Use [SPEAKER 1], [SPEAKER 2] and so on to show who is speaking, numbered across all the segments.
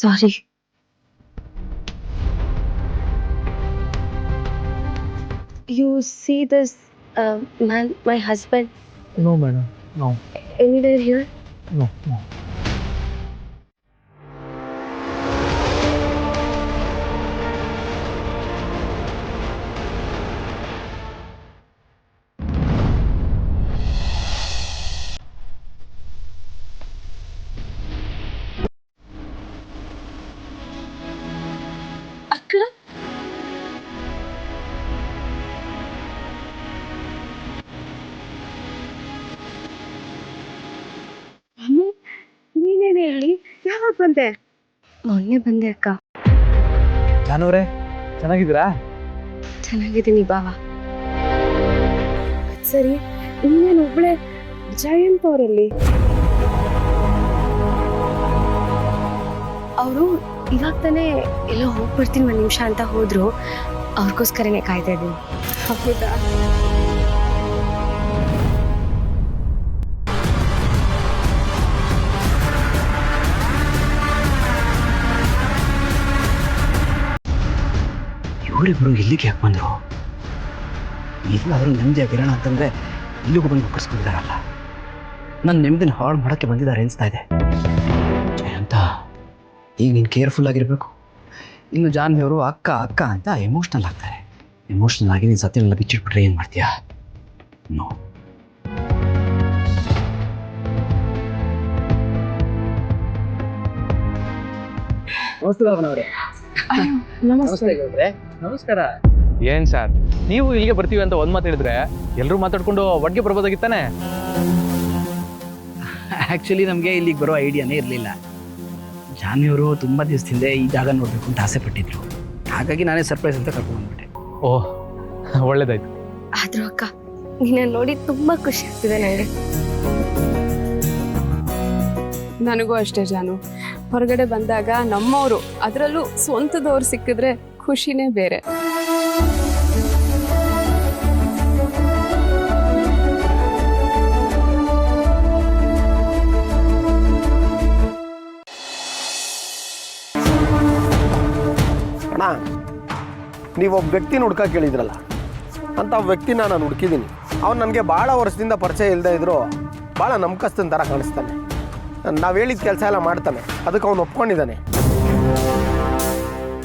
[SPEAKER 1] Sorry. You see this man, my husband,
[SPEAKER 2] No, madam. No.
[SPEAKER 1] anywhere here?
[SPEAKER 2] No. No.
[SPEAKER 1] ಅಕ್ಕ, ನೀನೇನು ಹೇಳಿ, ಯಾವಾಗ ಬಂದೆ? ಮೊನ್ನೆ ಬಂದೆ ಅಕ್ಕ.
[SPEAKER 2] ಜಾನವ್ರೆ ಚೆನ್ನಾಗಿದ್ದೀರಾ?
[SPEAKER 1] ಚೆನ್ನಾಗಿದ್ದೀನಿ ಬಾವ. ಸರಿ, ನೀನೇನು ಒಬ್ಳೆ? ಜಯಂತ್ ಅವರಲ್ಲಿ ಅವರು ಇವಾಗ ತಾನೇ ಎಲ್ಲೋ ಹೋಗ್ಬಿಡ್ತೀನಿ ಒಂದು ನಿಮಿಷ ಅಂತ ಹೋದ್ರು. ಅವ್ರಿಗೋಸ್ಕರನೇ ಕಾಯ್ತಾ ಇದ್ದೀನಿ. ಹೌದಾ?
[SPEAKER 3] ಇವರಿಬ್ಬರು ಇಲ್ಲಿಗೆ ಯಾಕೆ ಬಂದರು? ಇಲ್ಲಾದರೂ ನೆಮ್ಮದಿಯಾಗಿರೋಣ ಅಂತಂದರೆ ಇಲ್ಲಿಗೂ ಬಂದು ಒಕ್ಕರ್ಸ್ಕೊಂಡಿದ್ದಾರಲ್ಲ. ನನ್ನ ನೆಮ್ಮದಿನ ಹಾಳು ಮಾಡೋಕ್ಕೆ ಬಂದಿದ್ದಾರೆ ಅನಿಸ್ತಾ ಇದೆ. ಜಯಂತ, ಈಗ ನೀನು ಕೇರ್ಫುಲ್ ಆಗಿರಬೇಕು. ಇನ್ನು ಜಾನ್ವಿ ಅವರು ಅಕ್ಕ ಅಕ್ಕ ಅಂತ ಎಮೋಷ್ನಲ್ ಆಗ್ತಾರೆ. ಎಮೋಷ್ನಲ್ ಆಗಿ ನೀನು ಸತ್ಯನೆಲ್ಲ ಬಿಚ್ಚಿಟ್ಬಿಟ್ರೆ ಏನು ಮಾಡ್ತೀಯಾ? ನೋ.
[SPEAKER 2] ನಮಸ್ಕಾರ. ಏನ್ ಸರ್, ನೀವು ಇಲ್ಲಿಗೆ ಬರ್ತೀವಿ ಅಂತ ಒಂದ್ ಮಾತು ಹೇಳಿದ್ರೆ ಎಲ್ಲರೂ ಮಾತಾಡ್ಕೊಂಡು ಒಟ್ಟಿಗೆ ಬರ್ಬೋದಾಗಿತ್ತಾನೆ.
[SPEAKER 3] ಆ್ಯಕ್ಚುಲಿ ನಮಗೆ ಇಲ್ಲಿಗೆ ಬರೋ ಐಡಿಯಾನೇ ಇರಲಿಲ್ಲ. ಜಾನ್ವಿಯವರು ತುಂಬ ದಿವಸದಿಂದ ಈ ಜಾಗ ನೋಡಬೇಕು ಅಂತ ಆಸೆ ಪಟ್ಟಿದ್ರು. ಹಾಗಾಗಿ ನಾನೇ ಸರ್ಪ್ರೈಸ್ ಅಂತ ಕರ್ಕೊಂಡ್ಬಿಟ್ಟೆ.
[SPEAKER 2] ಓಹ್, ಒಳ್ಳೇದಾಯ್ತು.
[SPEAKER 1] ಆದ್ರೂ ಅಕ್ಕ, ನಿನ್ನ ನೋಡಿ ತುಂಬಾ ಖುಷಿ ಆಗ್ತಿದೆ ನನಗೆ.
[SPEAKER 4] ನನಗೂ ಅಷ್ಟೇ ಜಾನು. ಹೊರಗಡೆ ಬಂದಾಗ ನಮ್ಮವರು, ಅದರಲ್ಲೂ ಸ್ವಂತದವ್ರು ಸಿಕ್ಕಿದ್ರೆ ಖುಷಿನೇ ಬೇರೆ.
[SPEAKER 5] ಅಣ್ಣ, ನೀವೊಬ್ಬ ವ್ಯಕ್ತಿನ ಹುಡ್ಕಕ್ಕೆ ಕೇಳಿದ್ರಲ್ಲ, ಅಂತ ವ್ಯಕ್ತಿನ ನಾನು ಹುಡುಕಿದ್ದೀನಿ. ಅವ್ನು ನನಗೆ ಭಾಳ ವರ್ಷದಿಂದ ಪರಿಚಯ ಇಲ್ಲದೆ ಇದ್ದರೂ ಭಾಳ ನಂಬಿಕಸ್ತನ ಥರ ಕಾಣಿಸ್ತಾನೆ. ನಾವು ಹೇಳಿದ ಕೆಲಸ ಎಲ್ಲ ಮಾಡ್ತಾನೆ. ಅದಕ್ಕೆ ಅವನು ಒಪ್ಕೊಂಡಿದ್ದಾನೆ.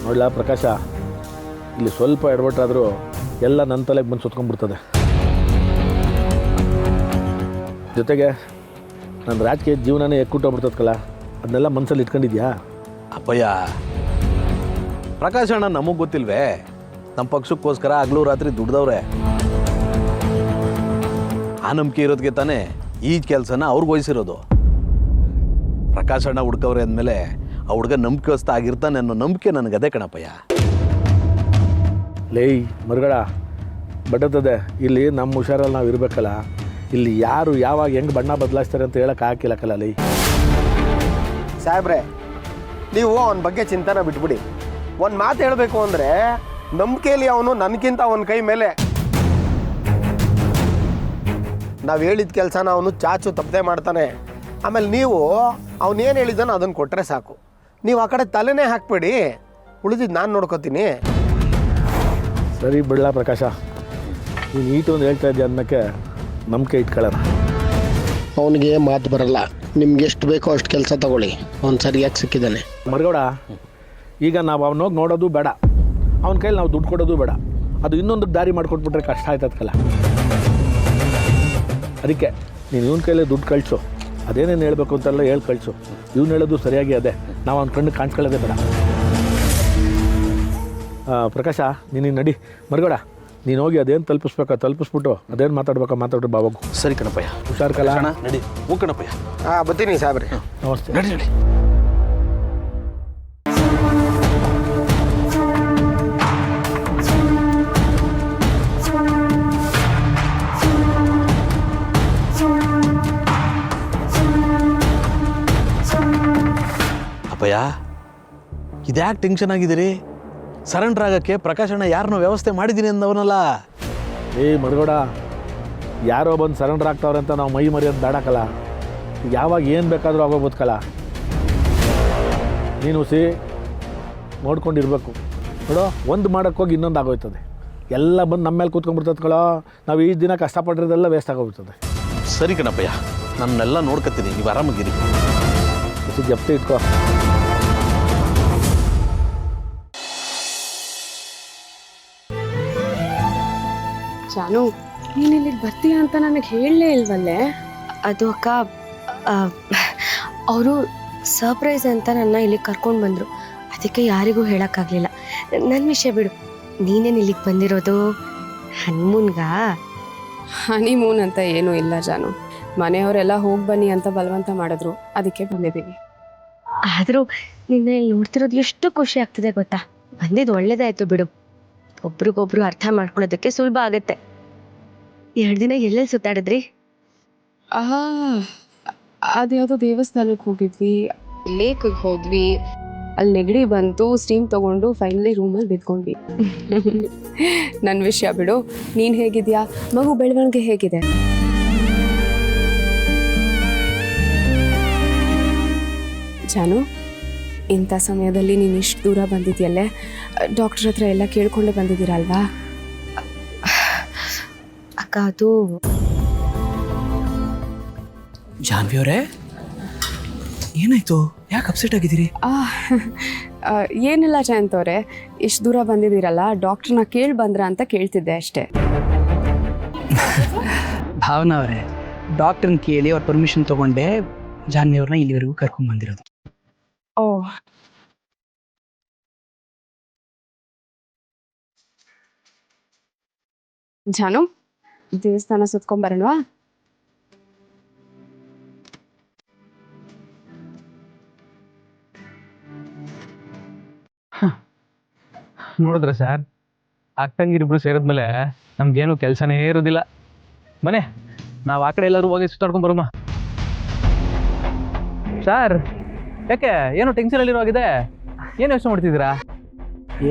[SPEAKER 6] ನೋಡಲ ಪ್ರಕಾಶ, ಇಲ್ಲಿ ಸ್ವಲ್ಪ ಎಡವಟ್ಟಾದರೂ ಎಲ್ಲ ನನ್ನ ತಲೆಗೆ ಬಂದು ಸುತ್ಕೊಂಡ್ಬಿಡ್ತದೆ. ಜೊತೆಗೆ ನನ್ನ ರಾಜಕೀಯ ಜೀವನನೇ ಎಕ್ಕುಟ್ಟೋಗ್ಬಿಡ್ತದಲ್ಲ, ಅದನ್ನೆಲ್ಲ ಮನಸ್ಸಲ್ಲಿ ಇಟ್ಕೊಂಡಿದ್ಯಾ?
[SPEAKER 7] ಅಪ್ಪಯ್ಯ, ಪ್ರಕಾಶ್ ಅಣ್ಣ ನಮಗೆ ಗೊತ್ತಿಲ್ವೇ? ನಮ್ಮ ಪಕ್ಷಕ್ಕೋಸ್ಕರ ಹಗಲು ರಾತ್ರಿ ದುಡ್ದವ್ರೆ. ಆ ನಂಬಿಕೆ ಇರೋದಕ್ಕೆ ತಾನೇ ಈ ಕೆಲಸನ ಅವ್ರಿಗೆ ವಹಿಸಿರೋದು. ಪ್ರಕಾಶ್ ಅಣ್ಣ ಹುಡ್ಕವ್ರೆ ಅಂದಮೇಲೆ ಆ ಹುಡುಗ ನಂಬಿಕೆವಸ್ತ ಆಗಿರ್ತಾನೆ ಅನ್ನೋ ನಂಬಿಕೆ ನನಗೆ ಅದೇ ಕಣಪ್ಪಯ್ಯ.
[SPEAKER 6] ಲೇಯ್ ಮರುಗಡ ಬಡ್ಡತ್ತದೆ. ಇಲ್ಲಿ ನಮ್ಮ ಹುಷಾರಲ್ಲಿ ನಾವು ಇರಬೇಕಲ್ಲ. ಇಲ್ಲಿ ಯಾರು ಯಾವಾಗ ಹೆಂಗೆ ಬಣ್ಣ ಬದಲಾಯಿಸ್ತಾರೆ ಅಂತ ಹೇಳಕ್ಕೆ ಹಾಕಿಲ್ಲಕ್ಕಲ್ಲ. ಲೈ
[SPEAKER 5] ಸಾಹೇಬ್ರೆ, ನೀವು ಅವನ ಬಗ್ಗೆ ಚಿಂತನೆ ಬಿಟ್ಬಿಡಿ. ಒಂದು ಮಾತು ಹೇಳಬೇಕು ಅಂದರೆ, ನಂಬಿಕೆಯಲ್ಲಿ ಅವನು ನನಗಿಂತ ಅವನ ಕೈ ಮೇಲೆ. ನಾವು ಹೇಳಿದ ಕೆಲಸನ ಅವನು ಚಾಚು ತಪ್ಪದೆ ಮಾಡ್ತಾನೆ. ಆಮೇಲೆ ನೀವು ಅವನೇನು ಹೇಳಿದ್ದಾನೋ ಅದನ್ನು ಕೊಟ್ಟರೆ ಸಾಕು. ನೀವು ಆ ಕಡೆ ತಲೆನೇ ಹಾಕ್ಬೇಡಿ, ಉಳಿದಿದ್ದು ನಾನು ನೋಡ್ಕೋತೀನಿ.
[SPEAKER 6] ಸರಿ ಬಿಡಲ ಪ್ರಕಾಶ, ನೀನು ಈಟೊಂದು ಹೇಳ್ತಾ ಇದ್ದೆ ಅನ್ನೋಕ್ಕೆ ನಂಬಿಕೆ ಇಟ್ಕೊಳ್ಳೋಣ.
[SPEAKER 5] ಅವನಿಗೆ ಮಾತು ಬರಲ್ಲ. ನಿಮ್ಗೆ ಎಷ್ಟು ಬೇಕೋ ಅಷ್ಟು ಕೆಲಸ ತಗೊಳ್ಳಿ. ಅವ್ನು ಸರಿಯಾಗಿ ಸಿಕ್ಕಿದ್ದಾನೆ.
[SPEAKER 6] ಮರಗೌಡ, ಈಗ ನಾವು ಅವನೋಗಿ ನೋಡೋದು ಬೇಡ, ಅವನ ಕೈಲಿ ನಾವು ದುಡ್ಡು ಕೊಡೋದು ಬೇಡ. ಅದು ಇನ್ನೊಂದಕ್ಕೆ ದಾರಿ ಮಾಡಿಕೊಟ್ಬಿಟ್ರೆ ಕಷ್ಟ ಆಯ್ತದಕ್ಕಲ್ಲ. ಅದಕ್ಕೆ ನೀನು ಇವನ ಕೈಲೇ ದುಡ್ಡು ಕಳಿಸು. ಅದೇನೇನು ಹೇಳಬೇಕು ಅಂತೆಲ್ಲ ಹೇಳಿ ಕಳಿಸು. ಇವ್ನು ಹೇಳೋದು ಸರಿಯಾಗಿ ಅದೇ. ನಾವು ಅವ್ನ ಕಣ್ಣು ಕಾಣಿಸ್ಕೊಳ್ಳೋದೇ ಬೇಡ. ಪ್ರಕಾಶ, ನೀನು ನಡಿ. ಮರಗೌಡ, ನೀನು ಹೋಗಿ ಅದೇನು ತಲುಪಿಸ್ಬಿಟ್ಟು ಅದೇನು ಮಾತಾಡ್ಬೇಕು ಬಾಬು.
[SPEAKER 7] ಸರಿ ಕಣಪ್ಪಯ್ಯ.
[SPEAKER 6] ಹುಷಾರ್ ಕಲ.
[SPEAKER 7] ನಡಿ. ಹ್ಞೂ ಕಣಪ್ಪಯ್ಯ.
[SPEAKER 5] ಬರ್ತೀನಿ ಸಾಹೇಬ್ರೆ.
[SPEAKER 6] ನಮಸ್ತೆ.
[SPEAKER 7] ನಡಿ ನಡಿ. ಅಪ್ಪಯ್ಯ, ಇದ್ಯಾಕೆ ಟೆನ್ಷನ್ ಆಗಿದ್ದೀರಿ? ಸರೆಂಡರ್ ಆಗೋಕ್ಕೆ ಪ್ರಕಾಶಣ್ಣ ಯಾರನ್ನೋ ವ್ಯವಸ್ಥೆ ಮಾಡಿದ್ದೀನಿ ಅಂದವನಲ್ಲ.
[SPEAKER 6] ಮರಗೌಡ, ಯಾರೋ ಬಂದು ಸರೆಂಡರ್ ಆಗ್ತಾವ್ರೆ ಅಂತ ನಾವು ಮೈ ಮರಿ ಅಂತ ಬೇಡಕ್ಕಲ್ಲ. ಯಾವಾಗ ಏನು ಬೇಕಾದರೂ ಆಗೋಗ್ಬೋದಕ್ಕಲ್ಲ. ನೀನು ನೋಡ್ಕೊಂಡಿರ್ಬೇಕು ನೋಡೋ, ಒಂದು ಮಾಡೋಕ್ಕೋಗಿ ಇನ್ನೊಂದು ಆಗೋಯ್ತದೆ. ಎಲ್ಲ ಬಂದು ನಮ್ಮ ಮೇಲೆ ಕೂತ್ಕೊಂಡ್ಬಿಡ್ತದೆ ಕಳೋ. ನಾವು ಈ ದಿನ ಕಷ್ಟಪಟ್ಟಿರೋದೆಲ್ಲ ವೇಸ್ಟ್ ಆಗೋಗ್ಬಿಡ್ತದೆ.
[SPEAKER 7] ಸರಿ ಕಣಪ್ಪಯ್ಯ, ನನ್ನೆಲ್ಲ ನೋಡ್ಕೊತೀನಿ, ನೀವು ಆರಾಮಾಗಿರಿ.
[SPEAKER 6] ಜಪ್ತಿ ಇಟ್ಕೋ.
[SPEAKER 4] ಜಾನು, ನೀನು ಇಲ್ಲಿಗೆ ಬರ್ತೀಯ ಅಂತ ನನಗೆ ಹೇಳಲೇ ಇಲ್ವಲ್ಲೇ?
[SPEAKER 1] ಅದು ಅಕ್ಕ, ಅವರು ಸರ್ಪ್ರೈಸ್ ಅಂತ ನನ್ನ ಇಲ್ಲಿಗೆ ಕರ್ಕೊಂಡು ಬಂದರು. ಅದಕ್ಕೆ ಯಾರಿಗೂ ಹೇಳೋಕ್ಕಾಗಲಿಲ್ಲ. ನನ್ನ ವಿಷಯ ಬಿಡು, ನೀನೇನು ಇಲ್ಲಿಗೆ ಬಂದಿರೋದು ಹನ್ಮೂನ್ಗಾ?
[SPEAKER 4] ಹನಿಮೂನ್ ಅಂತ ಏನೂ ಇಲ್ಲ ಜಾನು. ಮನೆಯವರೆಲ್ಲ ಹೋಗಿ ಬನ್ನಿ ಅಂತ ಬಲವಂತ ಮಾಡಿದ್ರು, ಅದಕ್ಕೆ ಬಂದಿದ್ದೀವಿ.
[SPEAKER 1] ಆದರೂ ನಿನ್ನ ಇಲ್ಲಿ ನೋಡ್ತಿರೋದು ಎಷ್ಟು ಖುಷಿ ಆಗ್ತಿದೆ ಗೊತ್ತಾ? ಬಂದಿದ್ದು ಒಳ್ಳೇದಾಯ್ತು ಬಿಡು. ಒಬ್ರಿಗೊಬ್ರು ಅರ್ಥ ಮಾಡ್ಕೊಳ್ಳೋದಕ್ಕೆ ಸುಲಭ ಆಗುತ್ತೆ. 2 ದಿನ ಎಲ್ಲೆಲ್ಲಿ ಸುತ್ತಾಡಿದ್ರಿ?
[SPEAKER 4] ಅದ್ಯಾವುದೋ ದೇವಸ್ಥಾನಕ್ಕೆ ಹೋಗಿದ್ವಿ, ಲೇಕಿಗೆ ಹೋದ್ವಿ, ಅಲ್ಲಿ ನೆಗಡಿ ಬಂತು, ಸ್ಟೀಮ್ ತಗೊಂಡು ಫೈನಲಿ ರೂಮಲ್ಲಿ ಬಿದ್ಕೊಂಡ್ವಿ. ನನ್ನ ವಿಷಯ ಬಿಡು, ನೀನು ಹೇಗಿದ್ಯಾ? ಮಗು ಬೆಳವಣಿಗೆ ಹೇಗಿದೆ? ಜಾನು, ಇಂಥ ಸಮಯದಲ್ಲಿ ನೀನು ಇಷ್ಟು ದೂರ ಬಂದಿದ್ಯಲ್ಲೇ, ಡಾಕ್ಟರ್ ಹತ್ರ ಎಲ್ಲ ಕೇಳ್ಕೊಂಡೆ ಬಂದಿದ್ದೀರಲ್ವಾ?
[SPEAKER 1] ಅಕ್ಕ, ಅದು
[SPEAKER 3] ಜಾನ್ವಿ ಅವರೇ, ಏನಾಯ್ತು? ಯಾಕೆ ಅಪ್ಸೆಟ್ ಆಗಿದ್ದೀರಿ?
[SPEAKER 4] ಏನಿಲ್ಲ ಜಯಂತ್ ಅವರೇ, ಇಷ್ಟು ದೂರ ಬಂದಿದ್ದೀರಲ್ಲ, ಡಾಕ್ಟ್ರನ್ನ ಕೇಳಿ ಬಂದ್ರ ಅಂತ ಕೇಳ್ತಿದ್ದೆ ಅಷ್ಟೇ.
[SPEAKER 3] ಭಾವನಾ ಅವರೇ, ಡಾಕ್ಟ್ರನ್ನ ಕೇಳಿ ಅವ್ರ ಪರ್ಮಿಷನ್ ತೊಗೊಂಡೆ ಜಾನ್ವಿ ಅವ್ರನ್ನ ಇಲ್ಲಿವರೆಗೂ ಕರ್ಕೊಂಡ್ಬಂದಿರೋದು.
[SPEAKER 4] ಓ, ಜಾನು, ದೇವಸ್ಥಾನ ಸುತ್ಕೊಂಡ್ಬರೋಣವಾ?
[SPEAKER 2] ನೋಡಿದ್ರೆ ಸರ್, ಅಕ್ಕಂಗಿರಿಬ್ರು ಸೇರಿದ್ಮೇಲೆ ನಮ್ಗೇನು ಕೆಲಸನೇ ಇರೋದಿಲ್ಲ. ಮನೆ ನಾವು ಆ ಕಡೆ ಎಲ್ಲರೂ ಹೋಗಿ ಸುತ್ತಾಡ್ಕೊಂಡು ಬರೋಣ. ಸರ್, ಯಾಕೆ ಏನೋ ಟೆನ್ಷನಲ್ಲಿರೋ ಆಗಿದೆ? ಏನು ಯೋಚನೆ ಮಾಡ್ತಿದ್ದೀರಾ?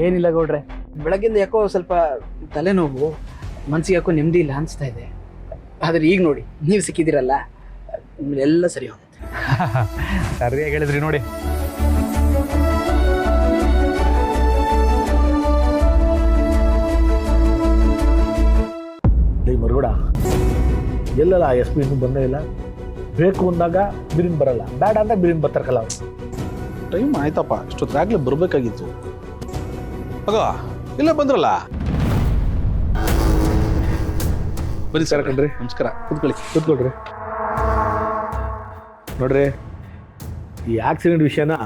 [SPEAKER 3] ಏನಿಲ್ಲ ಗೌಡ್ರೆ, ಬೆಳಗ್ಗಿಂದ ಯಾಕೋ ಸ್ವಲ್ಪ ತಲೆನೋವು, ಮನ್ಸಿಗೆ ಯಾಕೋ ನೆಮ್ಮದಿ ಇಲ್ಲ ಅನಿಸ್ತಾ ಇದೆ. ಆದರೆ ಈಗ ನೋಡಿ, ನೀವು ಸಿಕ್ಕಿದ್ದೀರಲ್ಲ, ಎಲ್ಲ ಸರಿ ಹೋಗುತ್ತೆ.
[SPEAKER 2] ಸರಿಯಾಗಿ ಹೇಳಿದ್ರಿ ನೋಡಿ.
[SPEAKER 6] ಮರುಗಡ ಎಲ್ಲಲ್ಲ SP ಇನ್ನೂ ಬಂದೇ ಇಲ್ಲ. ಬೇಕು ಅಂದಾಗ ಬಿರಿನ್ ಬರಲ್ಲ, ಬೇಡ ಅಂದಾಗ ಬಿರಿನ್ ಬರ್ತಾರಲ್ಲ.
[SPEAKER 7] ಟೈಮ್ ಆಯ್ತಪ್ಪ, ಇಷ್ಟೊತ್ತಾಗಲೇ ಬರಬೇಕಾಗಿತ್ತು. ಆಗ ಇಲ್ಲ ಬಂದ್ರಲ್ಲ. ಬರೀ ಸರ್ ಕಣ್ರಿ, ನಮಸ್ಕಾರ. ಕೂತ್ಕೊಳ್ರಿ. ನೋಡ್ರಿ, ಈ ಆಕ್ಸಿಡೆಂಟ್ ವಿಷಯನ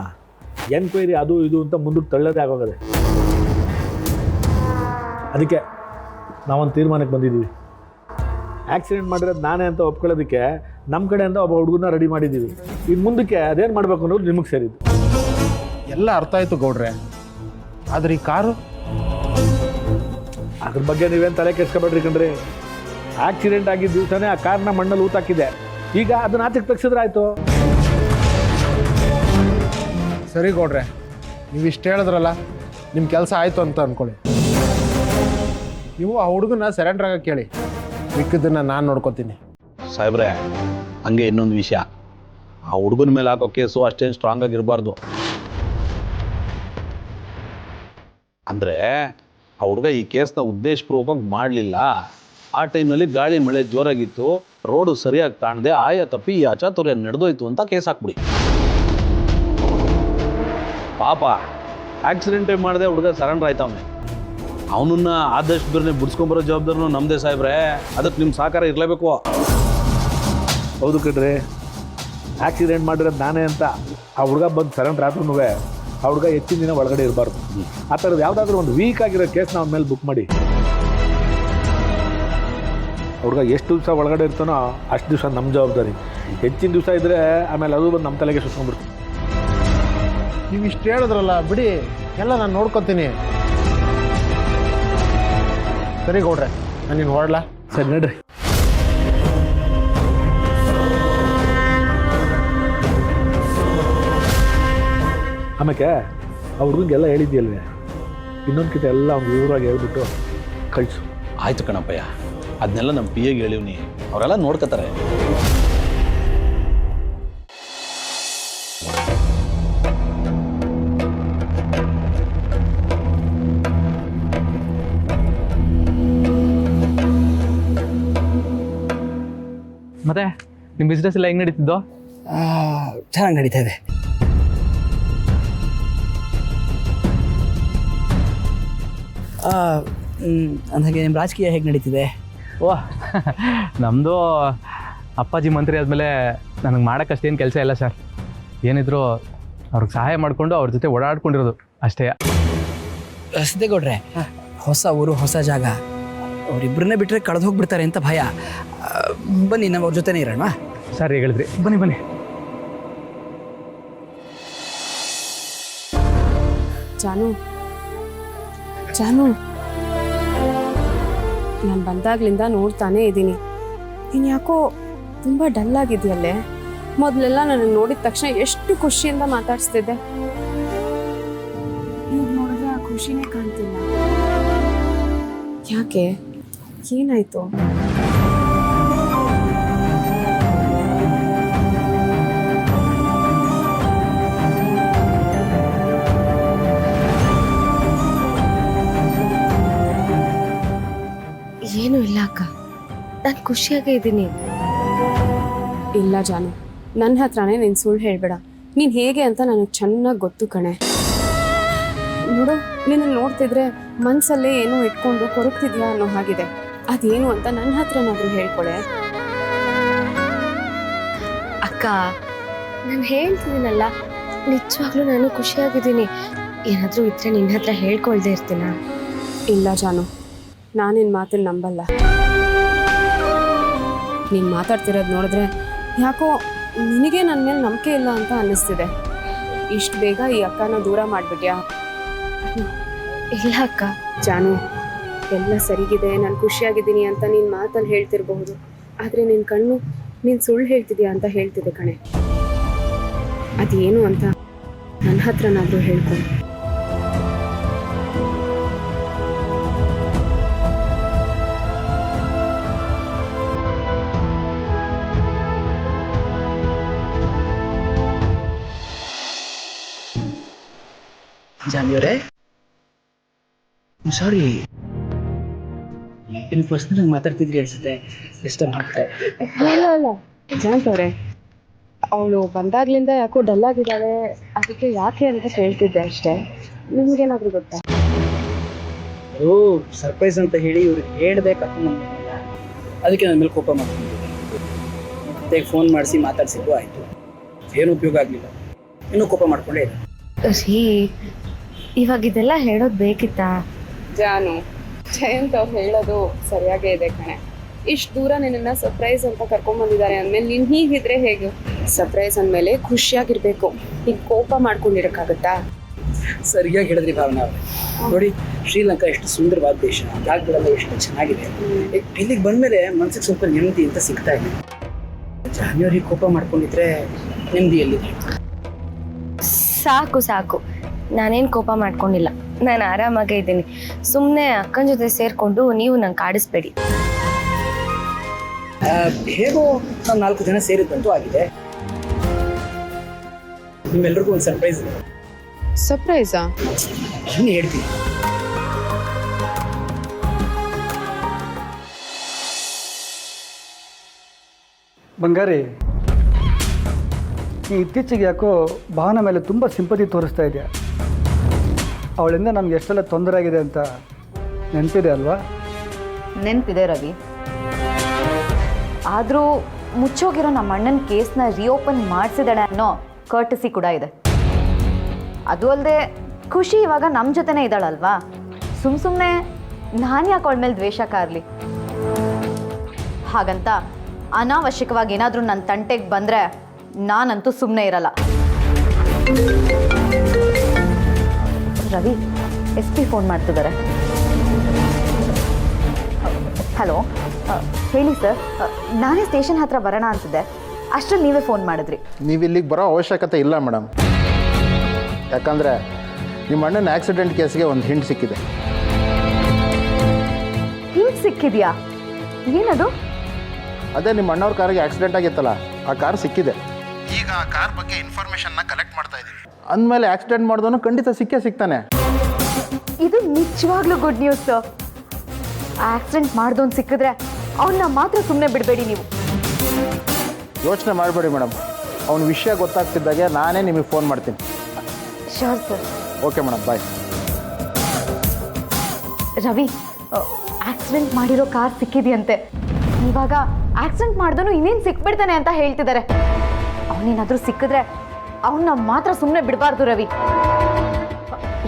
[SPEAKER 7] ಎನ್ಕ್ವೈರಿ ಅದು ಇದು ಅಂತ ಮುಂದಕ್ಕೆ ತಳ್ಳೋದೇ ಆಗೋಗದೆ. ಅದಕ್ಕೆ ನಾವೊಂದು ತೀರ್ಮಾನಕ್ಕೆ ಬಂದಿದ್ದೀವಿ. ಆಕ್ಸಿಡೆಂಟ್ ಮಾಡಿರೋದು ನಾನೇ ಅಂತ ಒಪ್ಕೊಳ್ಳೋದಕ್ಕೆ ನಮ್ಮ ಕಡೆಯಿಂದ ಒಬ್ಬ ಹುಡುಗನ ರೆಡಿ ಮಾಡಿದ್ದೀವಿ. ಇನ್ನು ಮುಂದಕ್ಕೆ ಅದೇನು ಮಾಡಬೇಕು ಅನ್ನೋದು ನಿಮಗೆ ಸೇರಿದ್ದು.
[SPEAKER 5] ಎಲ್ಲ ಅರ್ಥ ಆಯಿತು ಗೌಡ್ರೆ, ಆದರೆ ಈ ಕಾರು
[SPEAKER 6] ಅದ್ರ ಬಗ್ಗೆ ನೀವೇನು ತಲೆ ಕೆಡ್ಸ್ಕೊಬೇಡ್ರಿ ಕಣ್ರಿ. ಆಕ್ಸಿಡೆಂಟ್ ಆಗಿದ್ದ ದಿವಸನೇ ಆ ಕಾರ್ನ ಮಣ್ಣಲ್ಲಿ ಊತಾಕಿದೆ. ಈಗ ಅದನ್ನ ಆಚೆಗೆ ತೆಗ್ಸಿದ್ರೆ ಆಯಿತು.
[SPEAKER 5] ಸರಿ ಗೌಡ್ರೆ, ನೀವು ಇಷ್ಟು ಹೇಳಿದ್ರಲ್ಲ, ನಿಮ್ಮ ಕೆಲಸ ಆಯಿತು ಅಂತ ಅಂದ್ಕೊಳ್ಳಿ. ನೀವು ಆ ಹುಡುಗನ ಸರೆಂಡರ್ ಆಗಕ್ಕೆ ಕೇಳಿ, ಮಿಕ್ಕಿದ್ದನ್ನು ನಾನು ನೋಡ್ಕೊತೀನಿ.
[SPEAKER 7] ಸಾಹೇಬ್ರೆ, ಹಂಗೆ ಇನ್ನೊಂದು ವಿಷಯ, ಆ ಹುಡುಗನ ಮೇಲೆ ಹಾಕೋ ಕೇಸು ಅಷ್ಟೇನು ಸ್ಟ್ರಾಂಗ್ ಆಗಿರಬಾರ್ದು. ಅಂದರೆ ಆ ಹುಡುಗ ಈ ಕೇಸ್ನ ಉದ್ದೇಶಪೂರ್ವಕವಾಗಿ ಮಾಡಲಿಲ್ಲ. ಆ ಟೈಮ್ನಲ್ಲಿ ಗಾಳಿ ಮಳೆ ಜೋರಾಗಿತ್ತು, ರೋಡು ಸರಿಯಾಗಿ ಕಾಣದೆ ಆಯ ತಪ್ಪಿ ಈ ಅಚಾತುರ್ಯ ನಡೆದೋಯ್ತು ಅಂತ ಕೇಸ್ ಹಾಕ್ಬಿಡಿ. ಪಾಪ ಆಕ್ಸಿಡೆಂಟೇ ಮಾಡದೆ ಹುಡುಗ ಸರೆಂಡರ್ ಆಯ್ತವನೆ. ಅವನನ್ನ ಆದಷ್ಟು ಬೇರೆ ಬಿಡಿಸ್ಕೊಂಬರೋ ಜವಾಬ್ದಾರಿನೂ ನಮ್ಮದೇ ಸಾಹೇಬ್ರೆ. ಅದಕ್ಕೆ ನಿಮ್ಮ ಸಹಕಾರ ಇರಲೇಬೇಕು.
[SPEAKER 6] ಹೌದು ಕಣ್ರಿ, ಆಕ್ಸಿಡೆಂಟ್ ಮಾಡಿರೋದು ನಾನೇ ಅಂತ ಆ ಹುಡುಗ ಬಂದು ಸರೆಂಡರ್ ಆದ್ರೂ ಆ ಹುಡುಗ ಹೆಚ್ಚಿನ ದಿನ ಒಳಗಡೆ ಇರಬಾರ್ದು. ಆ ಥರದ್ದು ಯಾವುದಾದ್ರೂ ಒಂದು ವೀಕ್ ಆಗಿರೋ ಕೇಸ್ನ ಅವನ ಮೇಲೆ ಬುಕ್ ಮಾಡಿ. ಹುಡುಗ ಎಷ್ಟು ದಿವಸ ಒಳಗಡೆ ಇರ್ತಾನೋ ಅಷ್ಟು ದಿವಸ ನಮ್ಮ ಜವಾಬ್ದಾರಿ. ಹೆಚ್ಚಿನ ದಿವಸ ಇದ್ದರೆ ಆಮೇಲೆ ಅದು ಬಂದು ನಮ್ಮ ತಲೆಗೆ ಸುತ್ಕೊಂಡ್ಬಿಡ್ತು.
[SPEAKER 5] ನೀವು ಇಷ್ಟು ಹೇಳಿದ್ರಲ್ಲ, ಬಿಡಿ, ಎಲ್ಲ ನಾನು ನೋಡ್ಕೊತೀನಿ. ಸರಿ ಗೌಡ್ರೆ, ನಾನು ನೀನು ಹೊರಡ್ಲಾ?
[SPEAKER 6] ಸರಿ ನಡ್ರಿ. ಆಮೇಲೆ ಆ ಹುಡುಗಂಗೆಲ್ಲ ಹೇಳಿದ್ಯಲ್ವೇ, ಇನ್ನೊಂದು ಕಿತ ಎಲ್ಲ ಅವ್ನು ವಿವರವಾಗಿ ಹೇಳ್ಬಿಟ್ಟು ಕಳಿಸು.
[SPEAKER 7] ಆಯ್ತು ಕಣಪ್ಪಯ್ಯ, ಅದನ್ನೆಲ್ಲ ನಮ್ಮ PA ಗೆ ಹೇಳಿವ್ನಿ, ಅವರೆಲ್ಲ ನೋಡ್ಕೋತಾರೆ.
[SPEAKER 2] ಮತ್ತೆ ನಿಮ್ಮ ಬಿಸ್ನೆಸ್ ಎಲ್ಲ ಹೆಂಗೆ ನಡೀತಿದ್ದೋ?
[SPEAKER 3] ಚೆನ್ನಾಗಿ ನಡೀತಾ ಇದೆ. ಅಂದಾಗೆ ನಿಮ್ಮ ರಾಜಕೀಯ ಹೇಗೆ ನಡೀತಿದೆ?
[SPEAKER 2] ಓಹ್ ನಮ್ಮದು ಅಪ್ಪಾಜಿ ಮಂತ್ರಿ ಆದಮೇಲೆ ನನಗೆ ಮಾಡೋಕ್ಕಷ್ಟೇನು ಕೆಲಸ ಇಲ್ಲ ಸರ್. ಏನಿದ್ರು ಅವ್ರಿಗೆ ಸಹಾಯ ಮಾಡಿಕೊಂಡು ಅವ್ರ ಜೊತೆ ಓಡಾಡ್ಕೊಂಡಿರೋದು ಅಷ್ಟೇ.
[SPEAKER 3] ಸಿದ್ದೇಗೌಡ್ರೆ, ಹೊಸ ಊರು ಹೊಸ ಜಾಗ, ಅವರಿಬ್ಬರನ್ನೇ ಬಿಟ್ಟರೆ ಕಳೆದು ಹೋಗ್ಬಿಡ್ತಾರೆ ಅಂತ ಭಯ. ಬನ್ನಿ, ನಾವು ಅವ್ರ ಜೊತೆನೇ ಇರೋಣ.
[SPEAKER 2] ಸರ್ ಹೇಳಿದ್ರಿ, ಬನ್ನಿ ಬನ್ನಿ.
[SPEAKER 4] ಜಾನು, ಜಾನು, ನಾನು ಬಂದಾಗ್ಲಿಂದ ನೋಡ್ತಾನೆ ಇದ್ದೀನಿ. ನೀನು ಯಾಕೋ ತುಂಬ ಡಲ್ ಆಗಿದೆಯಲ್ಲೇ. ಮೊದಲೆಲ್ಲ ನನಗೆ ನೋಡಿದ ತಕ್ಷಣ ಎಷ್ಟು ಖುಷಿಯಿಂದ ಮಾತಾಡಿಸ್ತಿದ್ದೆ. ಈಗ ನೋಡಿದ್ರೆ ಆ ಖುಷಿನೇ ಕಾಣ್ತಿಲ್ಲ. ಯಾಕೆ? ಏನಾಯ್ತು?
[SPEAKER 1] ಏನೂ ಇಲ್ಲ ಅಕ್ಕ, ನಾನು ಖುಷಿಯಾಗೇ ಇದ್ದೀನಿ.
[SPEAKER 4] ಇಲ್ಲ ಜಾನು, ನನ್ನ ಹತ್ರನೇ ನೀನು ಸುಳ್ಳು ಹೇಳಬೇಡ. ನೀನು ಹೇಗೆ ಅಂತ ನನಗೆ ಚೆನ್ನಾಗಿ ಗೊತ್ತು ಕಣೆ. ನೋಡು, ನಿನ್ನ ನೋಡ್ತಿದ್ರೆ ಮನಸ್ಸಲ್ಲೇ ಏನೋ ಇಟ್ಕೊಂಡು ಕೊರಗ್ತಿದ್ಯಾ ಅನ್ನೋ ಹಾಗಿದೆ. ಅದೇನು ಅಂತ ನನ್ನ ಹತ್ರನಾದ್ರೂ ಹೇಳ್ಕೊಳೆ.
[SPEAKER 1] ಅಕ್ಕ, ನಾನು ಹೇಳ್ತಿದ್ದೀನಲ್ಲ, ನಿಜವಾಗ್ಲೂ ನಾನು ಖುಷಿಯಾಗಿದ್ದೀನಿ. ಏನಾದರೂ ಇದ್ರೆ ನಿನ್ನ ಹತ್ರ ಹೇಳ್ಕೊಳ್ದೆ ಇರ್ತೀನ?
[SPEAKER 4] ಇಲ್ಲ ಜಾನು, ನಾನು ನಿನ್ನ ಮಾತನ್ನು ನಂಬಲ್ಲ. ನೀನು ಮಾತಾಡ್ತಿರೋದು ನೋಡಿದ್ರೆ ಯಾಕೋ ನಿನಗೆ ನನ್ನ ಮೇಲೆ ನಂಬಿಕೆ ಇಲ್ಲ ಅಂತ ಅನ್ನಿಸ್ತಿದೆ. ಇಷ್ಟು ಬೇಗ ಈ ಅಕ್ಕನ ದೂರ ಮಾಡಿಬಿಟ್ಯಾ?
[SPEAKER 1] ಇಲ್ಲ ಅಕ್ಕ.
[SPEAKER 4] ಜಾನು, ಎಲ್ಲ ಸರಿಗಿದೆ, ನಾನು ಖುಷಿಯಾಗಿದ್ದೀನಿ ಅಂತ ನೀನು ಮಾತಲ್ಲಿ ಹೇಳ್ತಿರಬಹುದು. ಆದರೆ ನಿನ್ನ ಕಣ್ಣು ನೀನು ಸುಳ್ಳು ಹೇಳ್ತಿದ್ಯಾ ಅಂತ ಹೇಳ್ತಿದೆ ಕಣೆ. ಅದೇನು ಅಂತ ನನ್ನ ಹತ್ರನಾದರೂ ಹೇಳ್ಕೊಂಡು.
[SPEAKER 3] ಜಾನ್ವಿಯವರೇ, ಸಾರಿ, ಇಲ್ಲಿ ಪರ್ಸ್ನಲ್ ಮಾತಾಡ್ತಿದ್ರಿ ಅನ್ಸುತ್ತೆ, ಡಿಸ್ಟರ್ಬ್ ಮಾಡ್ತಾರೆ.
[SPEAKER 4] ಇಲ್ಲ ಜಾನ್ತವ್ರೆ, ಅವಳು ಬಂದಾಗ್ಲಿಂದ ಯಾಕೋ ಡಲ್ ಆಗಿದ್ದಾಳೆ, ಅದಕ್ಕೆ ಯಾಕೆ ಅಂತ ಕೇಳ್ತಿದ್ದೆ ಅಷ್ಟೇ. ನಿಮ್ಗೇನಾದ್ರೂ ಗೊತ್ತಾ?
[SPEAKER 3] ಅದು ಸರ್ಪ್ರೈಸ್ ಅಂತ ಹೇಳಿ ಇವ್ರಿಗೆ ಹೇಳ್ದೆ ಕರ್ಕೊಂಡು ಬಂದಿಲ್ಲ, ಅದಕ್ಕೆ ನನ್ನ ಮೇಲೆ ಕೋಪ ಮಾಡ್ಕೊಂಡಿದ್ದೆ. ಮತ್ತೆ ಫೋನ್ ಮಾಡಿಸಿ ಮಾತಾಡ್ಸಿದ್ದು ಆಯಿತು, ಏನು ಉಪಯೋಗ ಆಗಲಿಲ್ಲ, ಇನ್ನೂ ಕೋಪ ಮಾಡ್ಕೊಂಡೇ ಇದೆ.
[SPEAKER 1] ರೀ, ಇವಾಗ ಇದೆಲ್ಲ ಹೇಳೋದು ಬೇಕಿತ್ತಾ?
[SPEAKER 4] ಜಾನು, ಜಯಂತ್ ಅವ್ರು ಹೇಳೋದು ಸರಿಯಾಗೇ ಇದೆ ಕಣೆ. ಇಷ್ಟು ದೂರ ನಿನ್ನನ್ನು ಸರ್ಪ್ರೈಸ್ ಅಂತ ಕರ್ಕೊಂಡ್ಬಂದಿದ್ದಾರೆ ಅಂದಮೇಲೆ ನೀನು ಹೀಗಿದ್ರೆ ಹೇಗೆ? ಸರ್ಪ್ರೈಸ್ ಅಂದಮೇಲೆ ಖುಷಿಯಾಗಿರ್ಬೇಕು, ಈಗ ಕೋಪ ಮಾಡ್ಕೊಂಡಿರೋಕ್ಕಾಗತ್ತಾ?
[SPEAKER 3] ಸರಿಯಾಗಿ ಹೇಳಿದ್ರಿ ಭಾವನಾ ಅವ್ರೆ. ನೋಡಿ, ಶ್ರೀಲಂಕಾ ಎಷ್ಟು ಸುಂದರವಾದ ದೇಶ, ಜಾಗಗಳೆಲ್ಲ ಎಷ್ಟು ಚೆನ್ನಾಗಿದೆ. ಇಲ್ಲಿಗೆ ಬಂದಮೇಲೆ ಮನ್ಸಿಗೆ ಸ್ವಲ್ಪ ನೆಮ್ಮದಿ ಅಂತ ಸಿಗ್ತಾ ಇದೆ. ಜಾನ್ವರಿಗೆ ಕೋಪ ಮಾಡ್ಕೊಂಡಿದ್ರೆ ನೆಮ್ಮದಿ ಎಲ್ಲಿದೆ?
[SPEAKER 1] ಸಾಕು ಸಾಕು, ನಾನೇನು ಕೋಪ ಮಾಡ್ಕೊಂಡಿಲ್ಲ, ನಾನು ಆರಾಮಾಗೇ ಇದ್ದೀನಿ. ಸುಮ್ಮನೆ ಅಕ್ಕನ ಜೊತೆ ಸೇರಿಕೊಂಡು ನೀವು ನಂಗೆ ಕಾಡಿಸ್ಬೇಡಿ.
[SPEAKER 3] ಹೇಗೋ ನಾವು 4 ಜನ ಸೇರಿದ್ದಂತೂ ಆಗಿದೆ. ನಿಮ್ಮೆಲ್ರಿಗೂ ಒಂದು ಸರ್ಪ್ರೈಸ್ ಇದೆ.
[SPEAKER 4] ಸರ್ಪ್ರೈಸಾ?
[SPEAKER 3] ಏನು ಹೇಳ್ತೀನಿ?
[SPEAKER 8] ಬಂಗಾರಿ, ಈ ಇತ್ತೀಚೆಗೆ ಯಾಕೋ ಭಾವನ ಮೇಲೆ ತುಂಬ ಸಿಂಪತಿ ತೋರಿಸ್ತಾ ಇದೆಯಾ? ಅವಳಿಂದ ನಮ್ಗೆ ಎಷ್ಟೆಲ್ಲ ತೊಂದರೆ ಆಗಿದೆ ಅಂತ ನೆನಪಿದೆ ಅಲ್ವಾ?
[SPEAKER 9] ನೆನಪಿದೆ ರವಿ. ಆದರೂ ಮುಚ್ಚೋಗಿರೋ ನಮ್ಮ ಅಣ್ಣನ ಕೇಸ್ನ ರಿಓಪನ್ ಮಾಡಿಸಿದಾಳೆ ಅನ್ನೋ ಕರ್ಟಸಿ ಕೂಡ ಇದೆ. ಅದು ಅಲ್ಲದೆ ಖುಷಿ ಇವಾಗ ನಮ್ಮ ಜೊತೆನೇ ಇದ್ದಾಳಲ್ವಾ, ಸುಮ್ಮನೆ ನಾನು ಯಾಕೆ ಅವಳ ಮೇಲೆ ದ್ವೇಷ ಕಾರಲಿ? ಹಾಗಂತ ಅನಾವಶ್ಯಕವಾಗಿ ಏನಾದರೂ ನನ್ನ ತಂಟೆಗೆ ಬಂದರೆ ನಾನಂತೂ ಸುಮ್ಮನೆ ಇರಲ್ಲ. ರವಿ, SP ಫೋನ್ ಮಾಡ್ತಿದ್ದಾರೆ. ಹಲೋ, ಹೇಳಿ ಸರ್, ನಾನೇ ಸ್ಟೇಷನ್ ಹತ್ರ ಬರೋಣ ಅಂತಿದ್ದೆ, ಅಷ್ಟರಲ್ಲಿ ನೀವೇ ಫೋನ್ ಮಾಡಿದ್ರಿ.
[SPEAKER 10] ನೀವು ಇಲ್ಲಿಗೆ ಬರೋ ಅವಶ್ಯಕತೆ ಇಲ್ಲ ಮೇಡಮ್, ಯಾಕಂದರೆ ನಿಮ್ಮ ಅಣ್ಣನ ಆಕ್ಸಿಡೆಂಟ್ ಕೇಸ್ಗೆ ಒಂದು ಹಿಂಟ್ ಸಿಕ್ಕಿದೆ.
[SPEAKER 9] ಹಿಂಟ್ ಸಿಕ್ಕಿದೆಯಾ? ಏನದು?
[SPEAKER 10] ಅದೇ ನಿಮ್ಮ ಅಣ್ಣವ್ರ ಕಾರಿಗೆ ಆಕ್ಸಿಡೆಂಟ್ ಆಗಿತ್ತಲ್ಲ, ಆ ಕಾರ್ ಸಿಕ್ಕಿದೆ. ಈಗ ಆ ಕಾರ್ ಬಗ್ಗೆ ಇನ್ಫಾರ್ಮೇಷನ್ನ ಕಲೆಕ್ಟ್ ಮಾಡ್ತಾ ಇದ್ದೀವಿ. ಅಂದಮೇಲೆ ಆಕ್ಸಿಡೆಂಟ್ ಮಾಡಿದವನು ಖಂಡಿತ ಸಿಗ್ತಾನೆ.
[SPEAKER 9] ಇದು ನಿಜವಾಗ್ಲೂ ಗುಡ್ ನ್ಯೂಸ್ ಸರ್. ಆಕ್ಸಿಡೆಂಟ್ ಮಾಡಿದವನು ಸಿಕ್ಕಿದ್ರೆ ಅವನ್ನ ಮಾತ್ರ ಸುಮ್ಮನೆ ಬಿಡಬೇಡಿ ನೀವು.
[SPEAKER 10] ಯೋಚನೆ ಮಾಡಬೇಡಿ ಮೇಡಮ್, ಅವನ ವಿಷಯ ಗೊತ್ತಾಗ್ತಿದ್ದಾಗೆ ನಾನೇ ನಿಮಗೆ ಫೋನ್ ಮಾಡ್ತೀನಿ.
[SPEAKER 9] Sure sir.
[SPEAKER 10] ಓಕೆ ಮೇಡಮ್, ಬಾಯ್.
[SPEAKER 9] ರವಿ, ಆಕ್ಸಿಡೆಂಟ್ ಮಾಡಿರೋ ಕಾರ್ ಸಿಕ್ಕಿದೆಯಂತೆ. ಇವಾಗ ಆಕ್ಸಿಡೆಂಟ್ ಮಾಡಿದನು ಇನ್ನೇನು ಸಿಕ್ಬಿಡ್ತಾನೆ ಅಂತ ಹೇಳ್ತಿದ್ದಾರೆ. ಅವನೇನಾದರೂ ಸಿಕ್ಕಿದ್ರೆ ಅವನ್ನ ಮಾತ್ರ ಸುಮ್ಮನೆ ಬಿಡಬಾರ್ದು ರವಿ.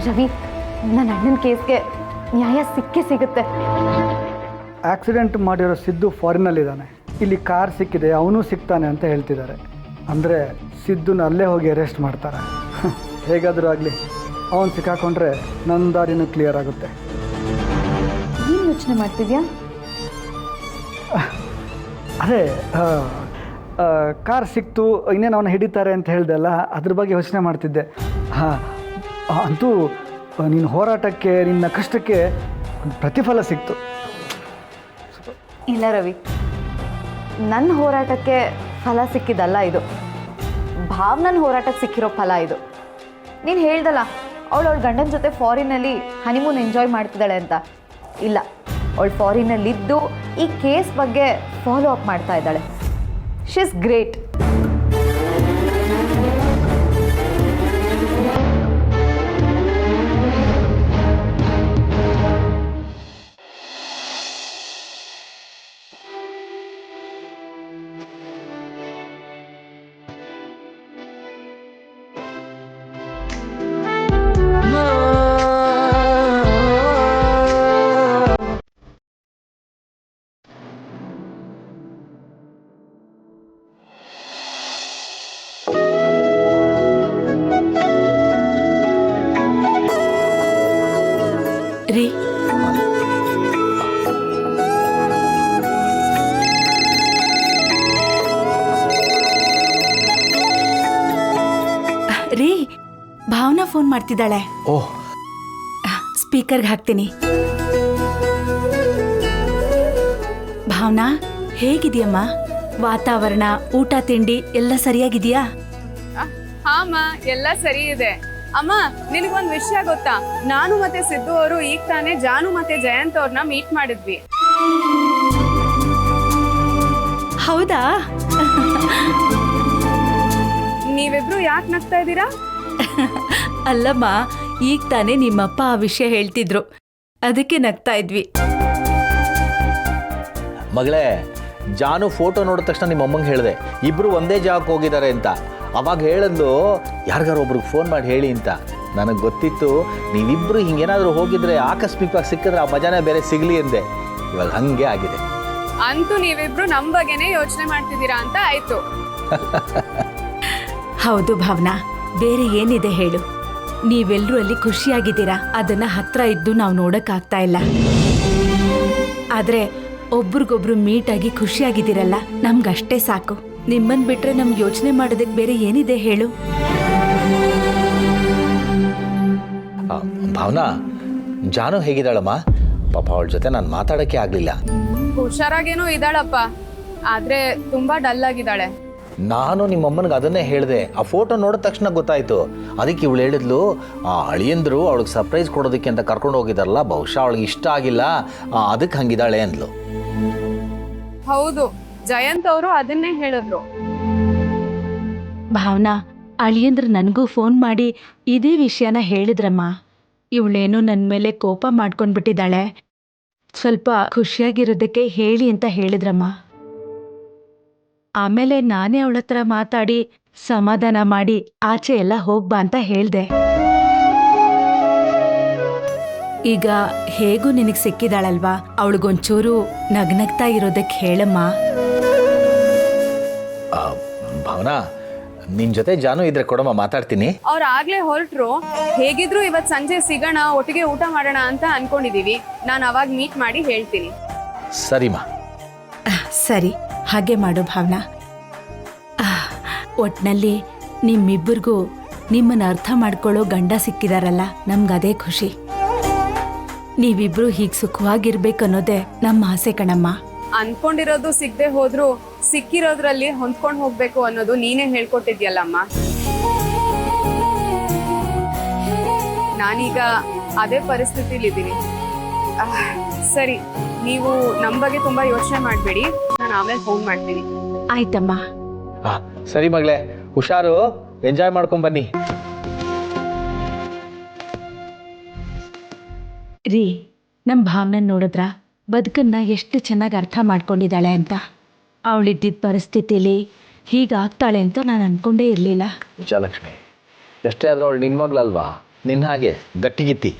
[SPEAKER 9] ರವಿ, ನನ್ನ ಅಣ್ಣನ ಕೇಸ್ಗೆ ನ್ಯಾಯ ಸಿಕ್ಕೇ ಸಿಗುತ್ತೆ.
[SPEAKER 8] ಆಕ್ಸಿಡೆಂಟ್ ಮಾಡಿರೋ ಸಿದ್ದು ಫಾರಿನಲ್ಲಿದ್ದಾನೆ, ಇಲ್ಲಿ ಕಾರ್ ಸಿಕ್ಕಿದೆ, ಅವನು ಸಿಗ್ತಾನೆ ಅಂತ ಹೇಳ್ತಿದ್ದಾರೆ. ಅಂದರೆ ಸಿದ್ದುನ ಅಲ್ಲೇ ಹೋಗಿ ಅರೆಸ್ಟ್ ಮಾಡ್ತಾರೆ. ಹೇಗಾದರೂ ಆಗಲಿ, ಅವನು ಸಿಕ್ಕಾಕೊಂಡ್ರೆ ನನ್ನ ದಾರಿನೂ ಕ್ಲಿಯರ್ ಆಗುತ್ತೆ.
[SPEAKER 9] ಏನು ಯೋಚನೆ ಮಾಡ್ತಿದ್ಯಾ?
[SPEAKER 8] ಅದೇ ಕಾರ್ ಸಿಕ್ತು, ಇನ್ನೇನು ಅವನು ಹಿಡಿತಾರೆ ಅಂತ ಹೇಳ್ದೆ ಅಲ್ಲ, ಅದ್ರ ಬಗ್ಗೆ ಯೋಚನೆ ಮಾಡ್ತಿದ್ದೆ. ಹಾಂ, ಅಂತೂ ನಿನ್ನ ಹೋರಾಟಕ್ಕೆ, ನಿನ್ನ ಕಷ್ಟಕ್ಕೆ ಒಂದು ಪ್ರತಿಫಲ ಸಿಕ್ತು.
[SPEAKER 9] ಇಲ್ಲ ರವಿ, ನನ್ನ ಹೋರಾಟಕ್ಕೆ ಫಲ ಸಿಕ್ಕಿದ್ದಲ್ಲ ಇದು. ಭಾವನನ್ನ ಹೋರಾಟಕ್ಕೆ ಸಿಕ್ಕಿರೋ ಫಲ ಇದು. ನೀನು ಹೇಳ್ದಲ್ಲ ಅವಳ ಗಂಡನ ಜೊತೆ ಫಾರಿನಲ್ಲಿ ಹನಿಮೂನ್ ಎಂಜಾಯ್ ಮಾಡ್ತಿದ್ದಾಳೆ ಅಂತ. ಇಲ್ಲ, ಅವಳು ಫಾರಿನಲ್ಲಿದ್ದು ಈ ಕೇಸ್ ಬಗ್ಗೆ ಫಾಲೋ ಅಪ್ ಮಾಡ್ತಾ ಇದ್ದಾಳೆ. She is great.
[SPEAKER 11] ರೀ, ಭಾವನಾ ಫೋನ್ ಮಾಡ್ತಿದ್ದಾಳೆ.
[SPEAKER 3] ಓಹ್,
[SPEAKER 11] ಸ್ಪೀಕರ್ಗೆ ಹಾಕ್ತೀನಿ. ಭಾವನಾ, ಹೇಗಿದೆಯಮ್ಮ? ವಾತಾವರಣ, ಊಟ ತಿಂಡಿ ಎಲ್ಲ ಸರಿಯಾಗಿದೆಯಾ?
[SPEAKER 4] ಹಾಮ್ಮ, ಎಲ್ಲ ಸರಿ ಇದೆ. ಅಮ್ಮ, ನಿನಗೊಂದು ವಿಷಯ ಗೊತ್ತಾ? ನಾನು ಮತ್ತೆ ಸಿದ್ದು ಅವರು ಈಗ ತಾನೇ ಜಾನು ಮತ್ತೆ ಜಯಂತ್ ಅವ್ರನ್ನ ಮೀಟ್ ಮಾಡಿದ್ವಿ.
[SPEAKER 11] ಹೌದಾ?
[SPEAKER 4] ನೀವಿಬ್ರು ಯಾಕೆ ನಗ್ತಾ ಇದ್ದೀರಾ?
[SPEAKER 11] ಅಲ್ಲಮ್ಮ, ಈಗ ತಾನೇ ನಿಮ್ಮಪ್ಪ ಆ ವಿಷಯ ಹೇಳ್ತಿದ್ರು, ಅದಕ್ಕೆ ನಗ್ತಾ ಇದ್ವಿ.
[SPEAKER 3] ಮಗಳೇ, ಜಾನು ಫೋಟೋ ನೋಡಿದ ತಕ್ಷಣ ನಿಮ್ಮ ಅಮ್ಮಂಗೆ ಹೇಳಿದೆ ಇಬ್ಬರು ಒಂದೇ ಜಾಗಕ್ಕೆ ಹೋಗಿದ್ದಾರೆ ಅಂತ. ಅವಾಗ ಹೇಳಂದು ಯಾರಿಗಾರು ಒಬ್ರಿಗೆ ಫೋನ್ ಮಾಡಿ ಹೇಳಿ ಅಂತ. ನನಗೆ ಗೊತ್ತಿತ್ತು ನೀವಿಬ್ಬರು ಹಿಂಗೇನಾದರೂ ಹೋಗಿದ್ರೆ ಆಕಸ್ಮಿಕವಾಗಿ ಸಿಕ್ಕಿದ್ರೆ ಆ ಮಜಾನೇ ಬೇರೆ ಸಿಗಲಿ ಎಂದೆ. ಇವಾಗ ಹಂಗೆ ಆಗಿದೆ.
[SPEAKER 4] ಅಂತೂ ನೀವಿಬ್ರು ನಮ್ಮ ಬಗ್ಗೆನೇ ಯೋಚನೆ ಮಾಡ್ತಿದ್ದೀರಾ ಅಂತ ಆಯ್ತು.
[SPEAKER 11] ಹೌದು ಭಾವನಾ, ಬೇರೆ ಏನಿದೆ ಹೇಳು? ನೀವೆಲ್ಲರೂ ಅಲ್ಲಿ ಖುಷಿಯಾಗಿದ್ದೀರಾ, ಅದನ್ನ ಹತ್ರ ಇದ್ದು ನಾವು ನೋಡಕ್ಕಾಗ್ತಾ ಇಲ್ಲ. ಆದ್ರೆ ಒಬ್ರಿಗೊಬ್ರು ಮೀಟ್ ಆಗಿ ಖುಷಿಯಾಗಿದ್ದೀರಲ್ಲ, ನಮ್ಗಷ್ಟೇ ಸಾಕು. ನಿಮ್ಮನ್ ಬಿಟ್ರೆ ನಮ್ಗೆ ಯೋಚನೆ ಮಾಡೋದಕ್ಕೆ ಬೇರೆ ಏನಿದೆ ಹೇಳು?
[SPEAKER 3] ಭಾವನಾ, ಜಾನು ಹೇಗಿದ್ದಾಳಮ್ಮ? ಪಾಪ ಅವಳ ಜೊತೆ ನಾನು ಮಾತಾಡೋಕ್ಕೆ ಆಗಲಿಲ್ಲ.
[SPEAKER 4] ಹುಷಾರಾಗೇನೋ ಇದ್ದಾಳಪ್ಪ, ಆದ್ರೆ ತುಂಬಾ ಡಲ್ ಆಗಿದ್ದಾಳೆ.
[SPEAKER 3] ನಾನು ನಿಮ್ಮಮ್ಮನಿಗೆ ಅದನ್ನೇ ಹೇಳಿದೆ. ಆ ಫೋಟೋ ನೋಡಿದ ತಕ್ಷಣ ಗೊತ್ತಾಯಿತು. ಅದಕ್ಕೆ ಇವಳು ಹೇಳಿದ್ಲು, ಆ ಅಳಿಯಂದ್ರು ಅವಳಿಗೆ ಸರ್ಪ್ರೈಸ್ ಕೊಡೋದಕ್ಕೆ ಅಂತ ಕರ್ಕೊಂಡು ಹೋಗಿದಾರಲ್ಲ, ಬಹುಶಃ ಅವಳಿಗೆ ಇಷ್ಟ ಆಗಿಲ್ಲ, ಅದಕ್ಕೆ ಹಂಗಿದ್ದಾಳೆ ಅಂದ್ಲು.
[SPEAKER 4] ಹೌದು, ಜಯಂತ್ ಅವರು ಅದನ್ನೇ ಹೇಳಿದ್ರು.
[SPEAKER 11] ಭಾವನಾ, ಅಳಿಯಂದ್ರು ನನಗೂ ಫೋನ್ ಮಾಡಿ ಇದೇ ವಿಷಯನ ಹೇಳಿದ್ರಮ್ಮ. ಇವಳೇನೋ ನನ್ನ ಮೇಲೆ ಕೋಪ ಮಾಡ್ಕೊಂಡ್ಬಿಟ್ಟಿದ್ದಾಳೆ, ಸ್ವಲ್ಪ ಖುಷಿಯಾಗಿರೋದಕ್ಕೆ ಹೇಳಿ ಅಂತ ಹೇಳಿದ್ರಮ್ಮ. ಆಮೇಲೆ ನಾನೇ ಅವಳ ಹತ್ರ ಮಾತಾಡಿ ಸಮಾಧಾನ ಮಾಡಿ ಆಚೆ ಎಲ್ಲ ಹೋಗ್ಬಾ ಅಂತ ಹೇಳ್ದೆ. ಈಗ ಹೇಗೂ ನಿನಗೆ ಸಿಕ್ಕಿದಾಳಲ್ವಾ, ಅವಳಿಗೊಂಚೂರು ನಗ್ನಗ್ತಾ ಇರೋದಕ್ಕೆ ಹೇಳಮ್ಮ.
[SPEAKER 3] ಭಾವನಾ, ನಿನ್ ಜೊತೆ ಜಾನು ಇದ್ರೆ ಕೊಡಮ್ಮ, ಮಾತಾಡ್ತೀನಿ.
[SPEAKER 4] ಅವ್ರು ಆಗ್ಲೇ ಹೊರಟ್ರು. ಹೇಗಿದ್ರು ಇವತ್ ಸಂಜೆ ಸಿಗೋಣ, ಒಟ್ಟಿಗೆ ಊಟ ಮಾಡೋಣ ಅಂತ ಅನ್ಕೊಂಡಿದೀವಿ. ನಾನು ಅವಾಗ ಮೀಟ್ ಮಾಡಿ ಹೇಳ್ತೀನಿ.
[SPEAKER 3] ಸರಿಮಾ.
[SPEAKER 11] ಸರಿ, ಹಾಗೆ ಮಾಡು ಭಾವನಾ. ಒಟ್ನಲ್ಲಿ ನಿಮ್ಮಿಬ್ಬರಿಗೂ ನಿಮ್ಮನ್ನ ಅರ್ಥ ಮಾಡ್ಕೊಳ್ಳೋ ಗಂಡ ಸಿಕ್ಕಿದಾರಲ್ಲ, ನಮ್ಗದೇ ಖುಷಿ. ನೀವಿಬ್ರು ಹೀಗೆ ಸುಖವಾಗಿರ್ಬೇಕನ್ನೋದೇ ನಮ್ಮ ಆಸೆ ಕಣಮ್ಮ.
[SPEAKER 4] ಅನ್ಕೊಂಡಿರೋದು ಸಿಗದೆ ಹೋದ್ರು ಸಿಕ್ಕಿರೋದ್ರಲ್ಲಿ ಹೊಂದ್ಕೊಂಡು ಹೋಗ್ಬೇಕು ಅನ್ನೋದು ನೀನೇ ಹೇಳ್ಕೊಟ್ಟಿದ್ಯಲ್ಲಮ್ಮ. ನಾನೀಗ ಅದೇ ಪರಿಸ್ಥಿತಿಲಿದ್ದೀನಿ. ಸರಿ, ನೀವು ನಮ್ಮ ಬಗ್ಗೆ ತುಂಬಾ ಯೋಚನೆ ಮಾಡಬೇಡಿ. ನಾನು ಆಮೇಲೆ ಫೋನ್ ಮಾಡ್ತೀನಿ.
[SPEAKER 11] ಆಯ್ತಮ್ಮ.
[SPEAKER 3] ಸರಿ ಮಗಳೇ, ಹುಷಾರು, ಎಂಜಾಯ್ ಮಾಡ್ಕೊಂಡ್ ಬನ್ನಿ.
[SPEAKER 11] ರೀ, ನಮ್ಮ ಭಾವನೆ ನೋಡಿದ್ರ ಬದುಕನ್ನ ಎಷ್ಟು ಚೆನ್ನಾಗಿ ಅರ್ಥ ಮಾಡ್ಕೊಂಡಿದ್ದಾಳೆ ಅಂತ. ಅವಳಿದ್ದಿದ್ದ ಪರಿಸ್ಥಿತಿಲಿ ಹೀಗಾಗ್ತಾಳೆ ಅಂತ ನಾನು ಅನ್ಕೊಂಡೇ ಇರಲಿಲ್ಲ.
[SPEAKER 3] ವಿಜಯಲಕ್ಷ್ಮಿ, ಎಷ್ಟೇ ಆದ್ರೂ ಅವಳು ನಿನ್ನ ಮಗಳಲ್ವಾ, ನಿನ್ನ ಹಾಗೆ ಗಟ್ಟಿಗಿತ್ತಿ.